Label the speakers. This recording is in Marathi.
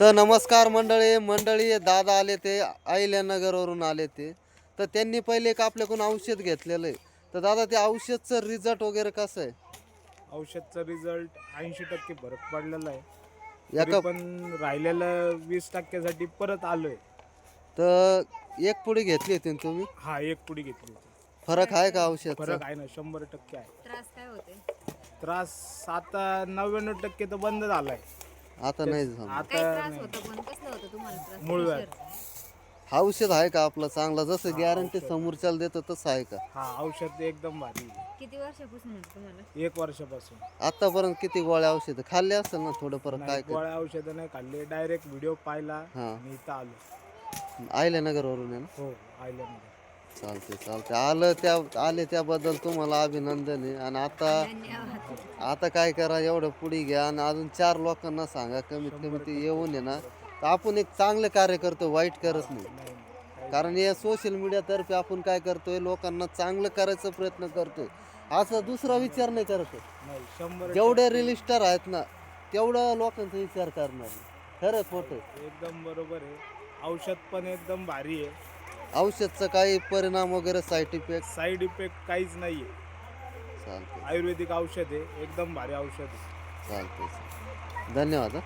Speaker 1: तर नमस्कार मंडळी दादा आले ते अहिल्यानगरवरून आले ते. तर त्यांनी पहिले एक आपल्याकडून औषध घेतलेलं आहे. तर दादा ते औषधचं रिझल्ट वगैरे कसं आहे?
Speaker 2: औषधचा रिझल्ट 80% फरक पडलेला आहे. तरी
Speaker 1: एका
Speaker 2: पण राहिलेलं 20% परत आलोय.
Speaker 1: तर एक पुडी घेतली होती ना तुम्ही?
Speaker 2: हा, एक पुडी घेतली होती.
Speaker 1: फरक आहे का औषधचा?
Speaker 2: फरक आहे ना, 100% आहे.
Speaker 3: त्रास काय होते?
Speaker 2: त्रास आता 99% तर बंद झालाय.
Speaker 1: आता नाही झालं.
Speaker 3: काय
Speaker 2: आता
Speaker 3: त्रास
Speaker 2: नाही.
Speaker 3: होता पण कसला होता तुम्हाला त्रास?
Speaker 2: मूळव्याध.
Speaker 1: औषध आहे का आपलं चांगलं, जसं
Speaker 2: हा,
Speaker 1: गॅरंटी
Speaker 2: औषध.
Speaker 1: समोरच्याला देतो तसं आहे का?
Speaker 2: हा, औषध एकदम भारी आहे.
Speaker 3: किती वर्षापासून होतं तुम्हाला?
Speaker 2: 1 वर्षापासून.
Speaker 1: आतापर्यंत किती गोळ्या औषध खाल्ले असेल ना थोडंफार?
Speaker 2: नाही,
Speaker 1: काय काय
Speaker 2: गोळ्या औषधं नाही खाल्ले, डायरेक्ट व्हिडिओ पाहिला
Speaker 1: हा.
Speaker 2: आणि इथं आलो.
Speaker 1: अहिल्यानगरवरून आहे ना?
Speaker 2: हो, आयल्यामध्ये.
Speaker 1: चालते आले त्याबद्दल तुम्हाला अभिनंदन आहे. आणि
Speaker 3: धन्यवाद.
Speaker 1: आता काय करा, एवढं पुढे घ्या आणि अजून 4 लोकांना सांगा, कमीत कमी ते येऊन आहे ना. तर आपण एक चांगलं कार्य करतो, वाईट करत नाही.
Speaker 2: नाही,
Speaker 1: कारण या सोशल मीडियातर्फे आपण काय करतोय, लोकांना चांगलं करायचा प्रयत्न करतोय, असा दुसरा विचार नाही करत.
Speaker 2: नाही, 100%
Speaker 1: जेवढे रील स्टार आहेत ना तेवढं लोकांचा विचार करणार नाही. खरं खोटं?
Speaker 2: एकदम बरोबर आहे. औषध पण एकदम भारी आहे.
Speaker 1: औषधचा काही परिणाम वगैरे साईड इफेक्ट?
Speaker 2: साईड इफेक्ट काहीच नाहीये.
Speaker 1: चालते
Speaker 2: आयुर्वेदिक औषध आहे, एकदम भारी औषध आहे.
Speaker 1: चालते. धन्यवाद.